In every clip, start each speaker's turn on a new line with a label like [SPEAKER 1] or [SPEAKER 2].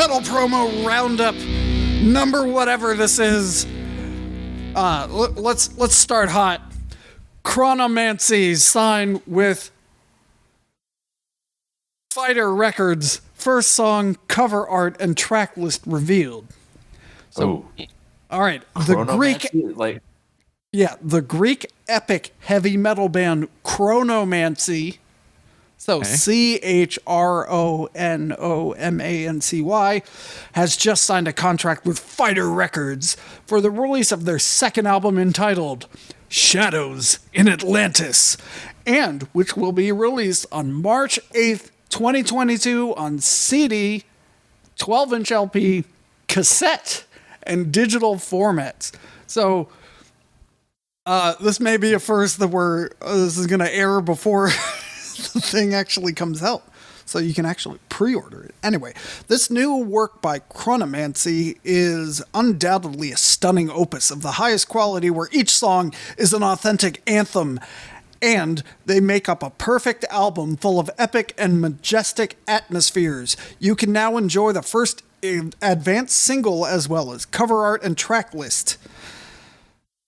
[SPEAKER 1] Metal Promo Roundup, number whatever this is. Let's start hot. Chronomancy signed with Fighter Records. First song, cover art, and track list revealed. So, all right, the Greek, the Greek epic heavy metal band Chronomancy. So Chronomancy has just signed a contract with Fighter Records for the release of their second album entitled Shadows in Atlantis, and which will be released on March 8th, 2022 on CD, 12-inch LP, cassette, and digital formats. So this may be a first that this is going to air before the thing actually comes out, so you can actually pre-order it. Anyway, this new work by Chronomancy is undoubtedly a stunning opus of the highest quality, where each song is an authentic anthem, and they make up a perfect album full of epic and majestic atmospheres. You can now enjoy the first advanced single as well as cover art and track list.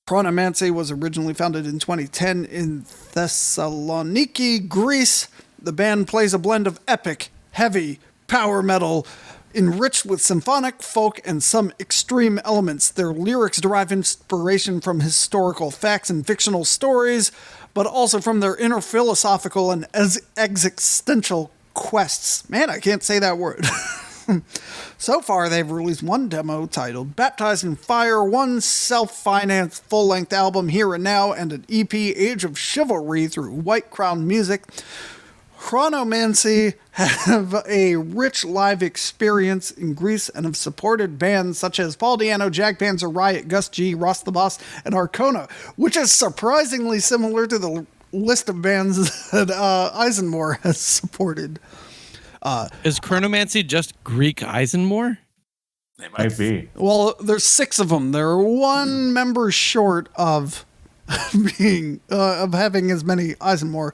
[SPEAKER 1] Chronomancy was originally founded in 2010 in Thessaloniki, Greece. The band plays a blend of epic, heavy, power metal, enriched with symphonic, folk, and some extreme elements. Their lyrics derive inspiration from historical facts and fictional stories, but also from their inner philosophical and existential quests. Man, I can't say that word. So far, they've released one demo titled Baptized in Fire, one self-financed full-length album, Here and Now, and an EP, Age of Chivalry, through White Crown Music. Chronomancy have a rich live experience in Greece and have supported bands such as Paul Di'Anno, Jag Panzer, Riot, Gus G, Ross the Boss, and Arcona, which is surprisingly similar to the list of bands that ISENMOR has supported.
[SPEAKER 2] Is Chronomancy just Greek ISENMOR?
[SPEAKER 3] They might be.
[SPEAKER 1] Well, there's 6 of them. They're one member short of being having as many ISENMOR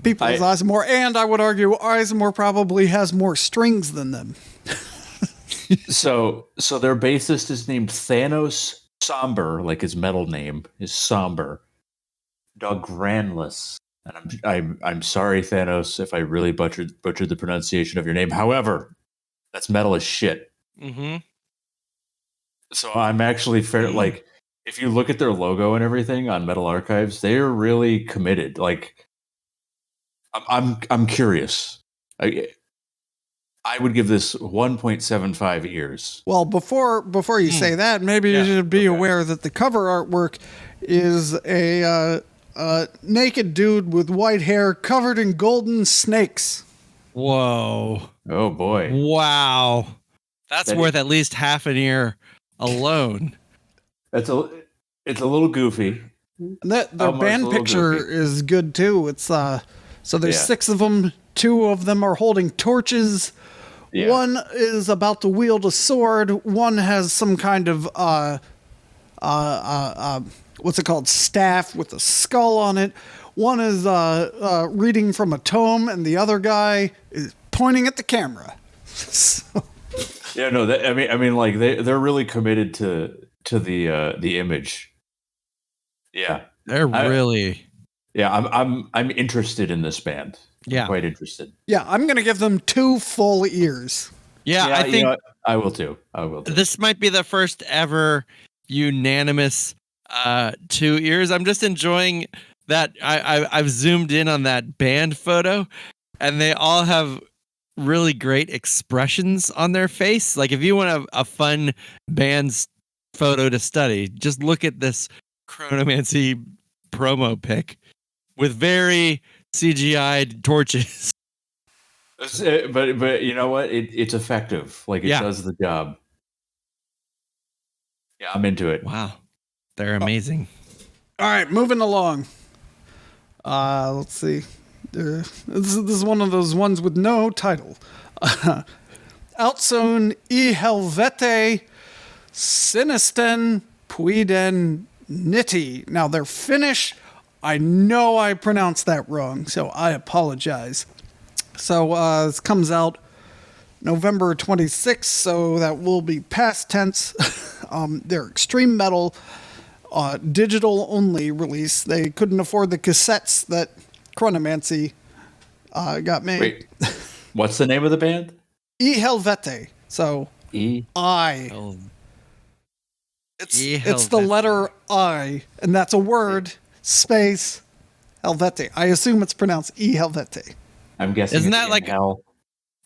[SPEAKER 1] people as ISENMOR, and I would argue ISENMOR probably has more strings than them.
[SPEAKER 3] So their bassist is named Thanos Somber, like his metal name is Somber Dogranless. And I'm sorry, Thanos, if I really butchered the pronunciation of your name. However, that's metal as shit.
[SPEAKER 2] Mm-hmm.
[SPEAKER 3] So I'm actually fair. Like, if you look at their logo and everything on Metal Archives, they're really committed. Like, I'm curious. I would give this 1.75 ears.
[SPEAKER 1] Well, before you say that, maybe you should be aware that the cover artwork is a naked dude with white hair covered in golden snakes.
[SPEAKER 2] Whoa.
[SPEAKER 3] Oh, boy.
[SPEAKER 2] Wow. That's worth at least half an ear alone.
[SPEAKER 3] It's a little goofy.
[SPEAKER 1] And their band picture is good, too. It's so there's 6 of them. 2 of them are holding torches. Yeah. One is about to wield a sword. One has some kind of what's it called? Staff with a skull on it. One is reading from a tome, and the other guy is pointing at the camera. So.
[SPEAKER 3] Yeah, no, I mean, like they're really committed to the image. Yeah,
[SPEAKER 2] they're really.
[SPEAKER 3] Yeah, I'm interested in this band.
[SPEAKER 2] Yeah,
[SPEAKER 3] I'm quite interested.
[SPEAKER 1] Yeah, I'm gonna give them 2 full ears.
[SPEAKER 2] Yeah, I think
[SPEAKER 3] I will too.
[SPEAKER 2] This might be the first ever unanimous 2 ears. I'm just enjoying that. I've zoomed in on that band photo, and they all have really great expressions on their face. Like, if you want a fun band's photo to study, just look at this Chronomancy promo pic with very CGI'd torches.
[SPEAKER 3] But you know what? It's effective. Like, it does the job. Yeah, I'm into it.
[SPEAKER 2] Wow. They're amazing.
[SPEAKER 1] All right, moving along. Let's see. This is one of those ones with no title. Outsoon HELVETE Sinistan Puiden Nitti. Now, they're Finnish. I know I pronounced that wrong, so I apologize. So this comes out November 26th, so that will be past tense. They're extreme metal, digital only release. They couldn't afford the cassettes that Chronomancy got made.
[SPEAKER 3] Wait, what's the name of the band?
[SPEAKER 1] HELVETE. So I. It's the letter I, and that's a word, space, Helvete. I assume it's pronounced HELVETE.
[SPEAKER 3] I'm guessing
[SPEAKER 2] Isn't
[SPEAKER 3] it's
[SPEAKER 2] that like
[SPEAKER 3] hell.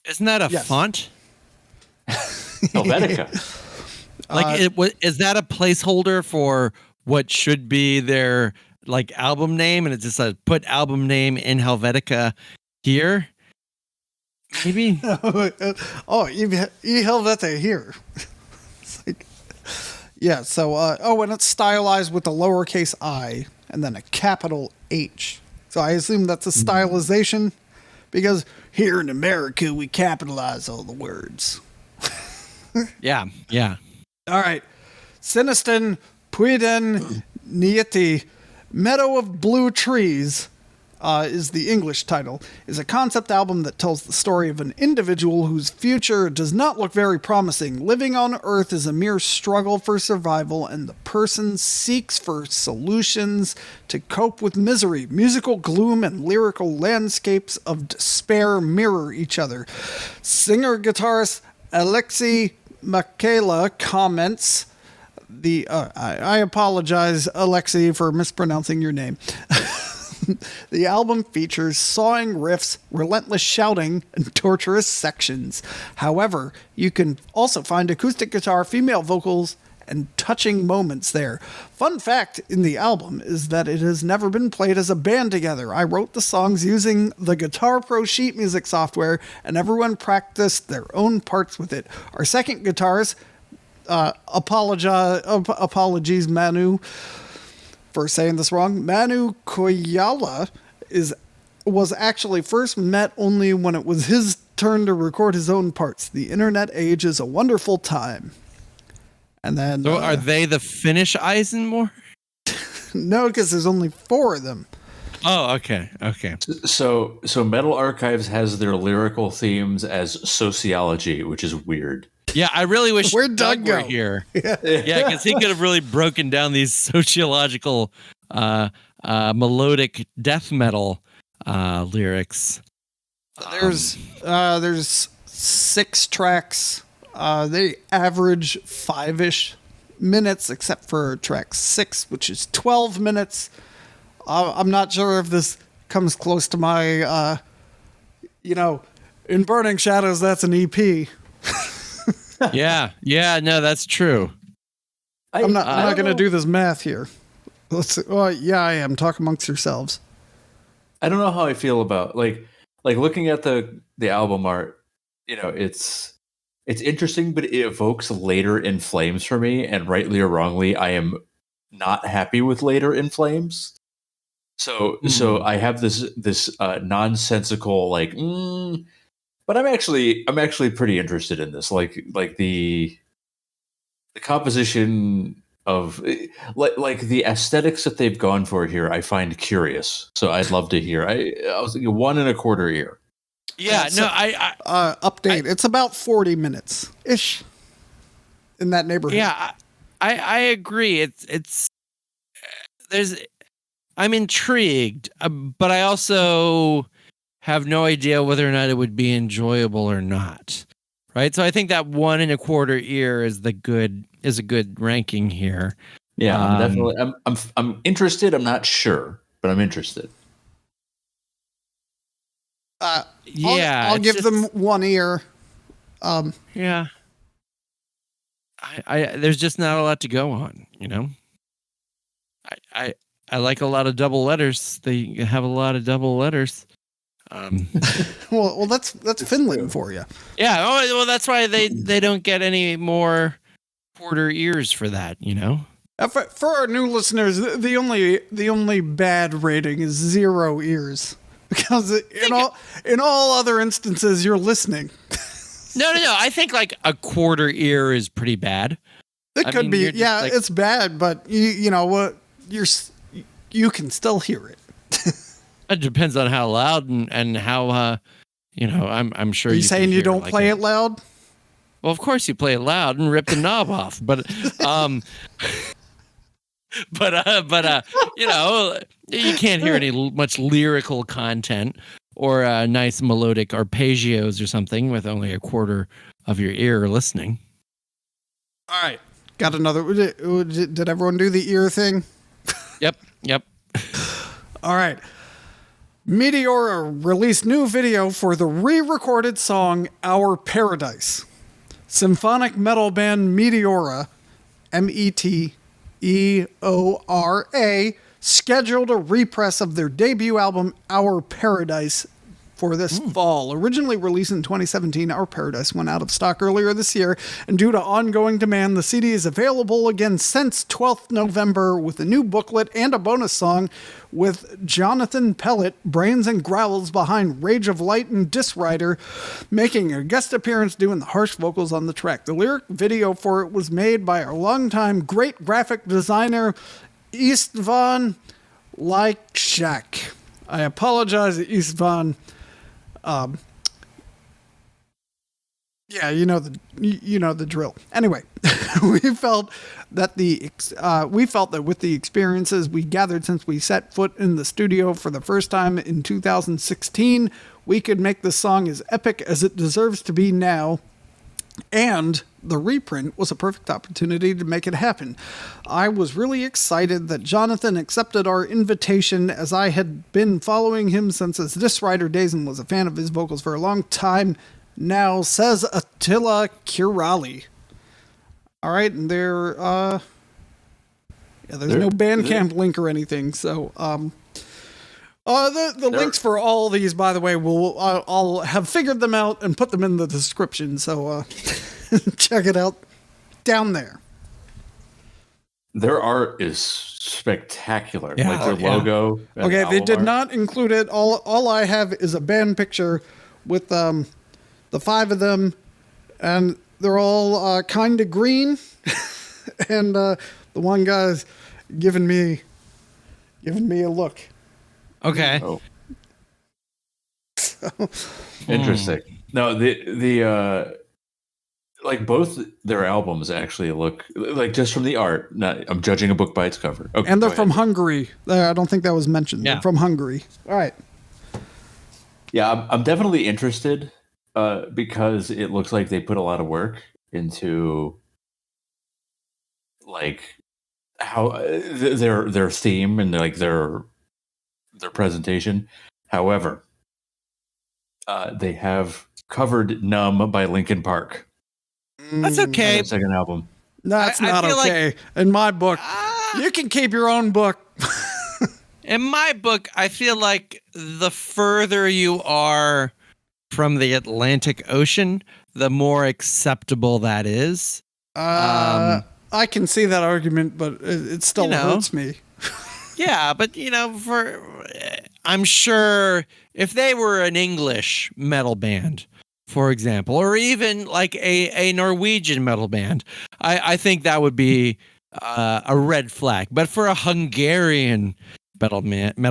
[SPEAKER 2] Isn't that a
[SPEAKER 1] Yes.
[SPEAKER 2] font?
[SPEAKER 3] Helvetica.
[SPEAKER 2] Is that a placeholder for what should be their like album name, and it just says put album name in Helvetica here? Maybe.
[SPEAKER 1] HELVETE here. It's like, yeah. So and it's stylized with a lowercase I and then a capital H. So I assume that's a stylization because here in America we capitalize all the words.
[SPEAKER 2] Yeah.
[SPEAKER 1] All right. Sinistan Puiden Nieti, Meadow of Blue Trees, is the English title, is a concept album that tells the story of an individual whose future does not look very promising. Living on Earth is a mere struggle for survival, and the person seeks for solutions to cope with misery. Musical gloom and lyrical landscapes of despair mirror each other. Singer-guitarist Alexei Michaela comments, I apologize, Alexei, for mispronouncing your name. The album features sawing riffs, relentless shouting, and torturous sections. However, you can also find acoustic guitar, female vocals, and touching moments there. Fun fact in the album is that it has never been played as a band together. I wrote the songs using the Guitar Pro sheet music software, and everyone practiced their own parts with it. Our second guitarist, apologies, Manu, for saying this wrong. Manu Koyala was actually first met only when it was his turn to record his own parts. The internet age is a wonderful time. And then,
[SPEAKER 2] So are they the Finnish ISENMOR?
[SPEAKER 1] No, because there's only 4 of them.
[SPEAKER 2] Oh, okay.
[SPEAKER 3] So Metal Archives has their lyrical themes as sociology, which is weird.
[SPEAKER 2] Yeah, I really wish
[SPEAKER 1] Where'd
[SPEAKER 2] Doug
[SPEAKER 1] Doug
[SPEAKER 2] were
[SPEAKER 1] go?
[SPEAKER 2] here. Yeah, because he could have really broken down these sociological, melodic death metal lyrics.
[SPEAKER 1] There's 6 tracks. They average 5-ish minutes, except for track 6, which is 12 minutes. I'm not sure if this comes close to my, in Burning Shadows, that's an EP.
[SPEAKER 2] Yeah, no, that's true.
[SPEAKER 1] I'm not going to do this math here. I am. Talk amongst yourselves.
[SPEAKER 3] I don't know how I feel about like looking at the album art. It's interesting, but it evokes Later in Flames for me, and rightly or wrongly, I am not happy with Later in Flames. So I have this nonsensical but I'm actually pretty interested in this. Like the composition of like the aesthetics that they've gone for here, I find curious. So I'd love to hear. I was thinking 1 1/4 ear.
[SPEAKER 2] Yeah, no, I
[SPEAKER 1] update. It's about 40 minutes ish in that neighborhood.
[SPEAKER 2] Yeah, I agree. I'm intrigued, but I also have no idea whether or not it would be enjoyable or not. Right, so I think that 1 1/4 ear is a good ranking here.
[SPEAKER 3] Yeah, I'm definitely. I'm interested. I'm not sure, but I'm interested.
[SPEAKER 1] I'll give them 1 ear.
[SPEAKER 2] Yeah. I there's just not a lot to go on, I like a lot of double letters. They have a lot of double letters.
[SPEAKER 1] Well, that's Finland for you.
[SPEAKER 2] Yeah. Oh, well, that's why they don't get any more quarter ears for that.
[SPEAKER 1] For our new listeners, the only bad rating is 0 ears, because in all other instances you're listening.
[SPEAKER 2] No. I think like a quarter ear is pretty bad.
[SPEAKER 1] It could be. Yeah, it's bad, but you know what? You can still hear it.
[SPEAKER 2] It depends on how loud and how I'm sure.
[SPEAKER 1] Are you
[SPEAKER 2] can
[SPEAKER 1] saying you
[SPEAKER 2] hear,
[SPEAKER 1] don't
[SPEAKER 2] like,
[SPEAKER 1] play it loud?
[SPEAKER 2] Well, of course you play it loud and rip the knob off, but you can't hear any much lyrical content or nice melodic arpeggios or something with only a quarter of your ear listening.
[SPEAKER 1] All right. Got another. Did everyone do the ear thing?
[SPEAKER 2] Yep.
[SPEAKER 1] All right. Meteora released new video for the re-recorded song Our Paradise. Symphonic metal band Meteora, Meteora, scheduled a repress of their debut album Our Paradise for this fall. Originally released in 2017, Our Paradise went out of stock earlier this year, and due to ongoing demand, the CD is available again since 12th November with a new booklet and a bonus song with Jonathan Pellet, brains and growls behind Rage of Light and Disc Rider, making a guest appearance doing the harsh vocals on the track. The lyric video for it was made by our longtime great graphic designer, Istvan Likeshak. I apologize, Istvan. Yeah, you know the drill. Anyway, we felt that with the experiences we gathered since we set foot in the studio for the first time in 2016, we could make the song as epic as it deserves to be now. And the reprint was a perfect opportunity to make it happen. I was really excited that Jonathan accepted our invitation, as I had been following him since his Disc Rider days and was a fan of his vocals for a long time now, says Attila Kurali. All right, and there's no Bandcamp link or anything, so the links for all these, by the way, I'll have figured them out and put them in the description, so check it out down there.
[SPEAKER 3] Their art is spectacular.
[SPEAKER 2] Yeah,
[SPEAKER 3] like their logo.
[SPEAKER 1] Okay, they did not include it. All I have is a band picture with the 5 of them, and they're all kind of green, and the one guy's giving me a look.
[SPEAKER 2] Okay.
[SPEAKER 3] Oh. Interesting. No, the like both their albums actually look like, just from the art. I'm judging a book by its cover. Okay,
[SPEAKER 1] and they're from Hungary. I don't think that was mentioned.
[SPEAKER 2] Yeah.
[SPEAKER 1] They're from Hungary. All right.
[SPEAKER 3] Yeah, I'm definitely interested because it looks like they put a lot of work into like how their theme and like their presentation. However, they have covered "Numb" by Linkin Park.
[SPEAKER 2] That's okay.
[SPEAKER 3] Second album.
[SPEAKER 1] That's
[SPEAKER 2] I
[SPEAKER 1] not
[SPEAKER 2] feel
[SPEAKER 1] okay. In my book, you can keep your own book.
[SPEAKER 2] In my book, I feel like the further you are from the Atlantic Ocean, the more acceptable that is.
[SPEAKER 1] I can see that argument, but it still hurts me.
[SPEAKER 2] Yeah, but I'm sure if they were an English metal band, for example, or even like a Norwegian metal band, I think that would be a red flag. But for a Hungarian metal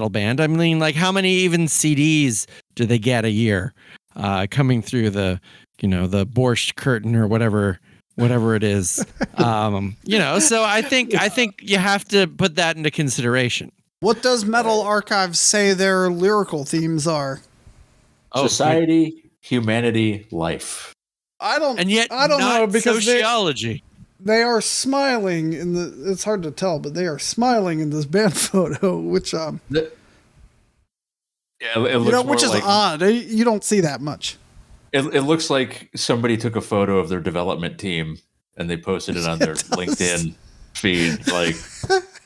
[SPEAKER 2] band, I mean, like, how many even CDs do they get a year coming through the Borscht curtain or whatever it is? So I think you have to put that into consideration.
[SPEAKER 1] What does Metal Archive say their lyrical themes are?
[SPEAKER 3] Society, humanity, life.
[SPEAKER 1] I don't
[SPEAKER 2] not
[SPEAKER 1] know, because
[SPEAKER 2] sociology.
[SPEAKER 1] they are smiling it's hard to tell, but they are smiling in this band photo, which
[SPEAKER 3] it looks
[SPEAKER 1] which is
[SPEAKER 3] like,
[SPEAKER 1] odd. You don't see that much.
[SPEAKER 3] It looks like somebody took a photo of their development team and they posted it on their LinkedIn feed. Like,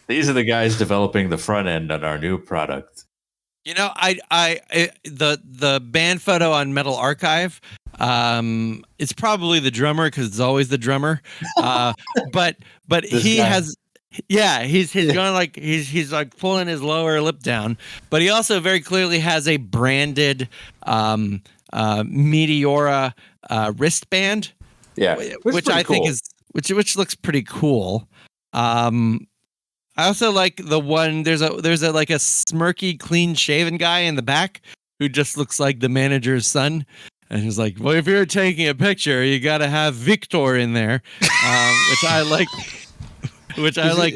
[SPEAKER 3] these are the guys developing the front end on our new product.
[SPEAKER 2] The band photo on Metal Archive, it's probably the drummer, because it's always the drummer. But he guy has, he's going like he's like pulling his lower lip down, but he also very clearly has a branded Meteora wristband.
[SPEAKER 3] Yeah,
[SPEAKER 2] which I think is which looks pretty cool. I also like the one. There's a like a smirky, clean shaven guy in the back who just looks like the manager's son. And he's like, well, if you're taking a picture, you got to have Victor in there, which I like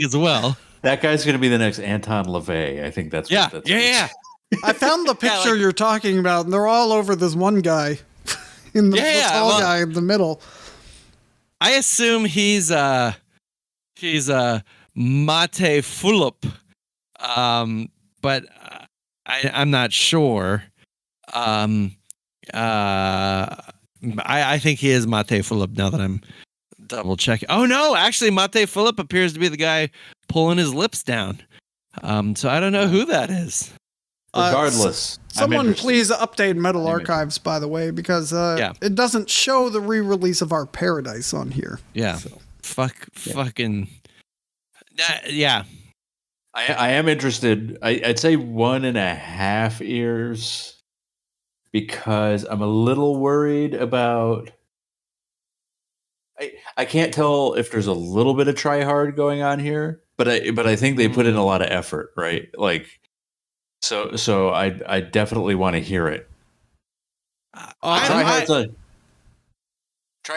[SPEAKER 2] as well.
[SPEAKER 3] That guy's going to be the next Anton LaVey. I think that's
[SPEAKER 2] Yeah.
[SPEAKER 3] what that's
[SPEAKER 2] Yeah.
[SPEAKER 1] I found the picture you're talking about, and they're all over this one guy, in the tall guy in the middle.
[SPEAKER 2] I assume he's Mate Fulop, but I'm not sure. I think he is Mate Fulop now that I'm double checking. Oh no, actually Mate Fulop appears to be the guy pulling his lips down. So I don't know who that is.
[SPEAKER 3] Regardless,
[SPEAKER 1] someone please update Metal Archives, by the way, because it doesn't show the re-release of Our Paradise on here.
[SPEAKER 2] Yeah, so. Fucking. Yeah.
[SPEAKER 3] I am interested. I'd say 1.5 ears, because I'm a little worried about. I can't tell if there's a little bit of try hard going on here, but I think they put in a lot of effort, right? Like, so I definitely want to hear it. Try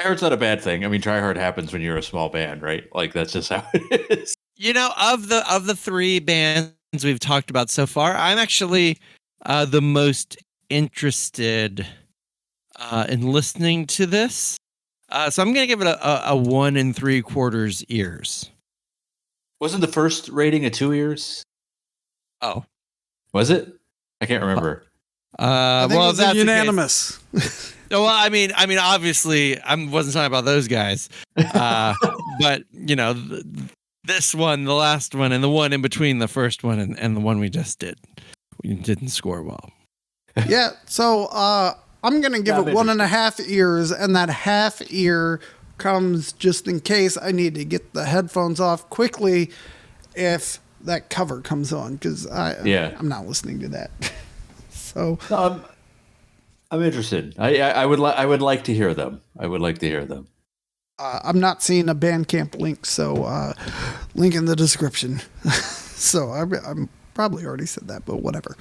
[SPEAKER 3] hard's not a bad thing. I mean, try hard happens when you're a small band, right? Like, that's just how it is.
[SPEAKER 2] You know, of the three bands we've talked about so far, I'm actually the most interested in listening to this. So I'm going to give it a 1 3/4 ears.
[SPEAKER 3] Wasn't the first rating a 2 ears?
[SPEAKER 2] Oh,
[SPEAKER 3] was it? I can't remember.
[SPEAKER 1] I think it was unanimous.
[SPEAKER 2] Well, I mean, obviously, I wasn't talking about those guys, but you know, this one, the last one, and the one in between the first one and the one we just did, we didn't score well.
[SPEAKER 1] Yeah, so I'm gonna give it 1.5 ears, and that half ear comes just in case I need to get the headphones off quickly if that cover comes on, because I'm not listening to that. So
[SPEAKER 3] no, I'm interested. I would like to hear them. I would like to hear them.
[SPEAKER 1] I'm not seeing a Bandcamp link, so link in the description. So I'm probably already said that, but whatever.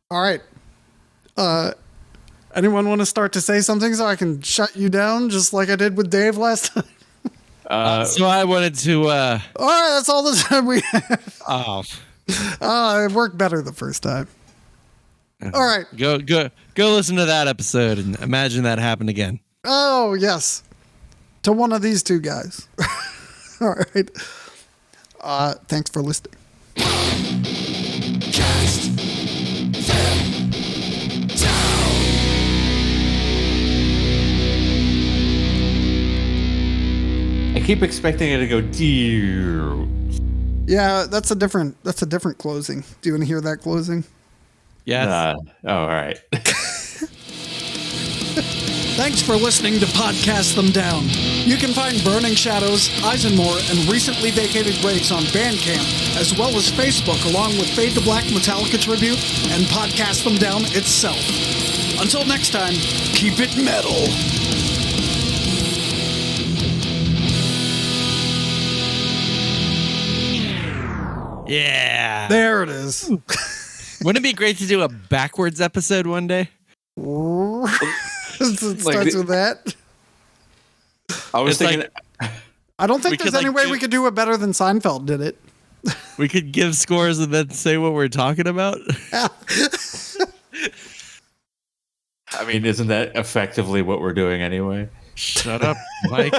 [SPEAKER 1] All right. Anyone want to start to say something so I can shut you down, just like I did with Dave last time?
[SPEAKER 2] So I wanted to.
[SPEAKER 1] All right, that's all the time we have.
[SPEAKER 2] Oh,
[SPEAKER 1] it worked better the first time. All right,
[SPEAKER 2] go listen to that episode and imagine that happened again.
[SPEAKER 1] Oh yes, to one of these two guys. All right. Thanks for listening.
[SPEAKER 4] Cast them down.
[SPEAKER 3] I keep expecting it to go dear.
[SPEAKER 1] Yeah, that's a different closing. Do you want to hear that closing?
[SPEAKER 2] Yes.
[SPEAKER 3] All right.
[SPEAKER 1] Thanks for listening to Podcast Them Down. You can find Burning Shadows, ISENMOR, and Recently Vacated Graves on Bandcamp, as well as Facebook, along with Fade to Black Metallica Tribute and Podcast Them Down itself. Until next time, keep it metal.
[SPEAKER 2] Yeah.
[SPEAKER 1] There it is.
[SPEAKER 2] Wouldn't it be great to do a backwards episode one day?
[SPEAKER 1] It starts with that.
[SPEAKER 3] I was thinking.
[SPEAKER 1] I don't think there's any way we could do it better than Seinfeld did it.
[SPEAKER 2] We could give scores and then say what we're talking about.
[SPEAKER 1] Yeah.
[SPEAKER 3] I mean, isn't that effectively what we're doing anyway?
[SPEAKER 2] Shut up, Mike.